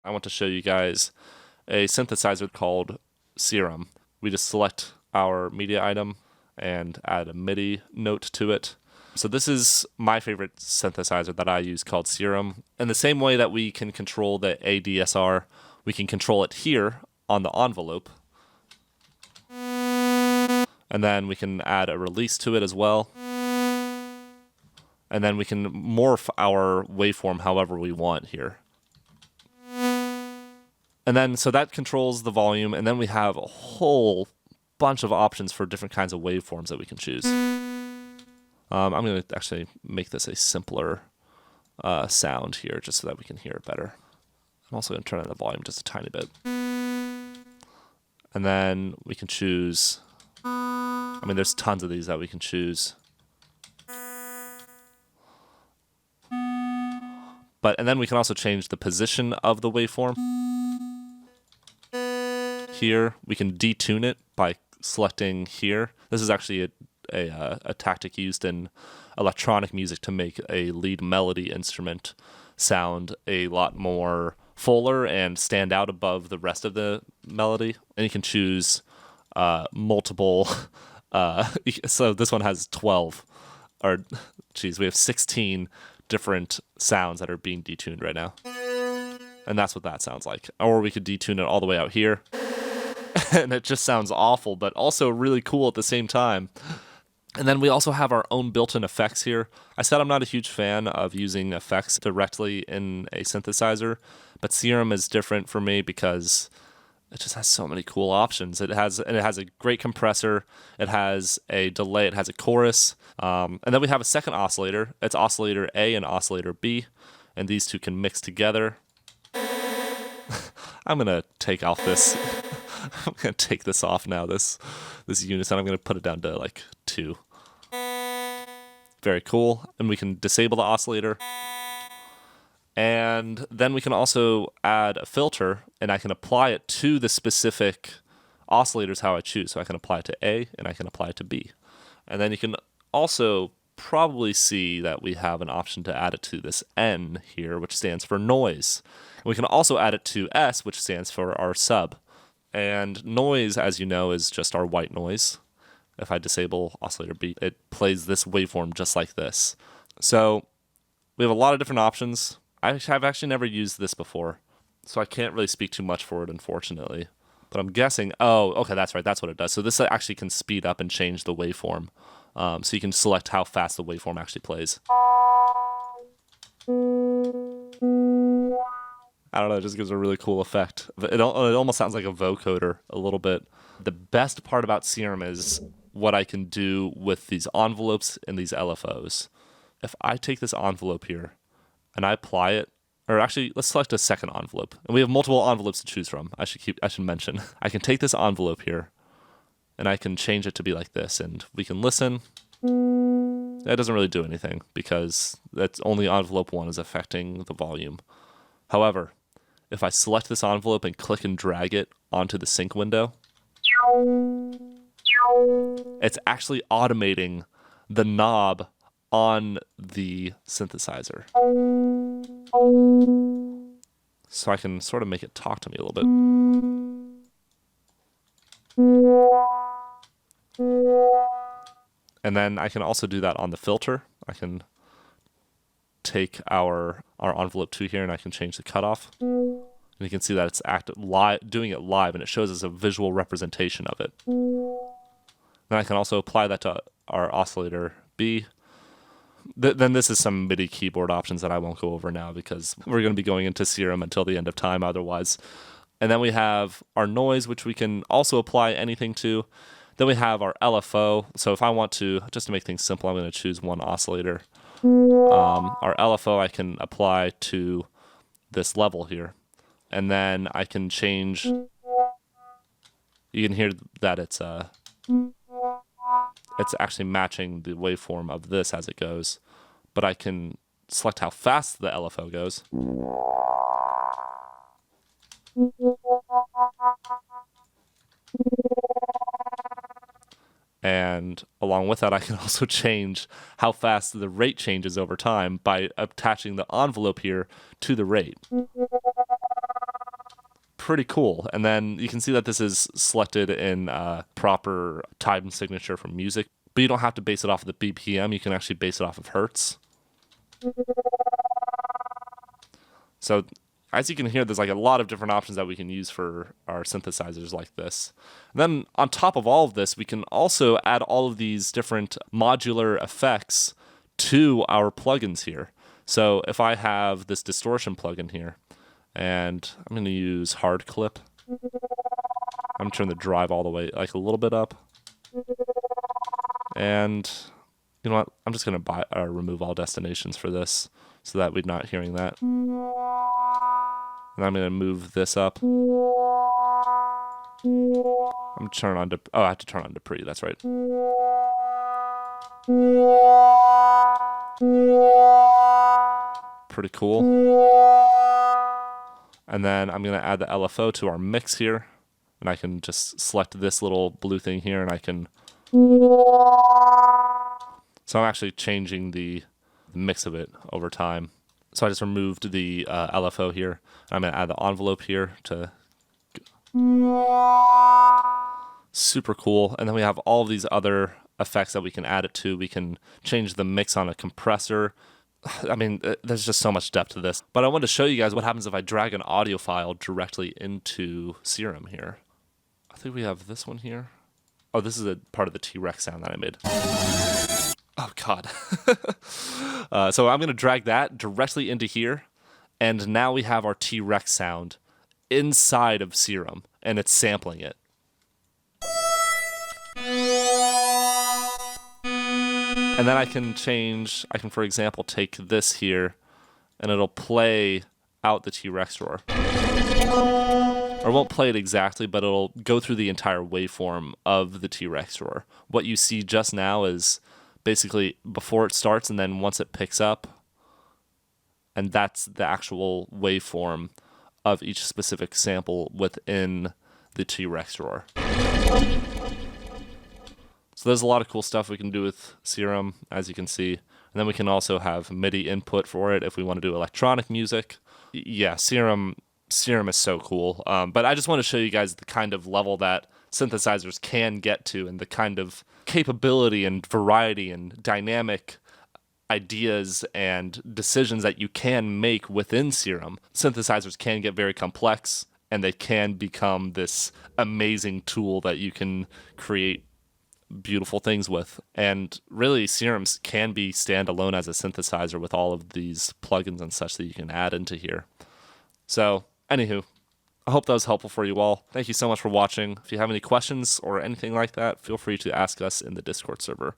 I want to show you guys a synthesizer called Serum. We just select our media item and add a MIDI note to it. So this is my favorite synthesizer that I use called Serum. In the same way that we can control the ADSR, we can control it here on the envelope. And then we can add a release to it as well. And then we can morph our waveform however we want here. And then, so that controls the volume, and then we have a whole bunch of options for different kinds of waveforms that we can choose. I'm going to actually make this a simpler sound here just so that we can hear it better. I'm also going to turn on the volume just a tiny bit. And then we can choose, I mean, there's tons of these that we can choose. And then we can also change the position of the waveform. Here, we can detune it by selecting here. This is actually a tactic used in electronic music to make a lead melody instrument sound a lot more fuller and stand out above the rest of the melody. And you can choose multiple, so this one has 12, or geez, we have 16 different sounds that are being detuned right now. And that's what that sounds like. Or we could detune it all the way out here. And it just sounds awful, but also really cool at the same time. And then we also have our own built-in effects here. I said I'm not a huge fan of using effects directly in a synthesizer, but Serum is different for me because it just has so many cool options. It has a great compressor, it has a delay, it has a chorus, and then we have a second oscillator. It's oscillator A and oscillator B, and these two can mix together. I'm gonna take off this. I'm gonna take this off now. This unison. I'm gonna put it down to like 2. Very cool. And we can disable the oscillator. And then we can also add a filter, and I can apply it to the specific oscillators how I choose. So I can apply it to A, and I can apply it to B. And then you can also probably see that we have an option to add it to this N here, which stands for noise. And we can also add it to S, which stands for our sub. And noise, as you know, is just our white noise. If I disable oscillator B, it plays this waveform just like this. So we have a lot of different options. I've actually never used this before, so I can't really speak too much for it, unfortunately. But I'm guessing, oh, okay, that's right, that's what it does. So this actually can speed up and change the waveform. So you can select how fast the waveform actually plays. I don't know, it just gives a really cool effect. It almost sounds like a vocoder a little bit. The best part about Serum is what I can do with these envelopes and these LFOs. If I take this envelope here and I apply it, or actually, let's select a second envelope. And we have multiple envelopes to choose from. I should mention. I can take this envelope here and I can change it to be like this, and we can listen. That doesn't really do anything because that's only envelope 1 is affecting the volume. However, if I select this envelope and click and drag it onto the sync window, it's actually automating the knob on the synthesizer. So I can sort of make it talk to me a little bit. And then I can also do that on the filter. I can take our envelope 2 here and I can change the cutoff. And you can see that it's doing it live, and it shows us a visual representation of it. Then I can also apply that to our oscillator B. Then this is some MIDI keyboard options that I won't go over now because we're going to be going into Serum until the end of time otherwise. And then we have our noise, which we can also apply anything to. Then we have our LFO. So if I want to, just to make things simple, I'm going to choose one oscillator. Our LFO I can apply to this level here. And then I can change, you can hear that it's actually matching the waveform of this as it goes. But I can select how fast the LFO goes. And along with that, I can also change how fast the rate changes over time by attaching the envelope here to the rate. pretty cool. And then you can see that this is selected in proper time signature for music, but you don't have to base it off of the BPM. You can actually base it off of hertz. So as you can hear, there's like a lot of different options that we can use for our synthesizers like this. And then on top of all of this, we can also add all of these different modular effects to our plugins here. So if I have this distortion plugin here, and I'm going to use hard clip. I'm going to turn the drive all the way, like a little bit up. And you know what? I'm just going to remove all destinations for this so that we're not hearing that. And I'm going to move this up. I'm turn on to, oh, I have to turn on to pre, that's right. Pretty cool. And then I'm going to add the LFO to our mix here. And I can just select this little blue thing here and I can... So I'm actually changing the mix of it over time. So I just removed the LFO here. I'm going to add the envelope here to... Super cool. And then we have all of these other effects that we can add it to. We can change the mix on a compressor. I mean, there's just so much depth to this. But I wanted to show you guys what happens if I drag an audio file directly into Serum here. I think we have this one here. Oh, this is a part of the T-Rex sound that I made. Oh, God. So I'm going to drag that directly into here. And now we have our T-Rex sound inside of Serum. And it's sampling it. And then I can change, for example, take this here, and it'll play out the T-Rex roar. Or it won't play it exactly, but it'll go through the entire waveform of the T-Rex roar. What you see just now is basically before it starts, and then once it picks up, and that's the actual waveform of each specific sample within the T-Rex roar. So there's a lot of cool stuff we can do with Serum, as you can see. And then we can also have MIDI input for it if we want to do electronic music. Yeah, Serum is so cool. But I just want to show you guys the kind of level that synthesizers can get to and the kind of capability and variety and dynamic ideas and decisions that you can make within Serum. Synthesizers can get very complex, and they can become this amazing tool that you can create beautiful things with. And really, Serums can be standalone as a synthesizer with all of these plugins and such that you can add into here. So, anywho, I hope that was helpful for you all. Thank you so much for watching. If you have any questions or anything like that, feel free to ask us in the Discord server.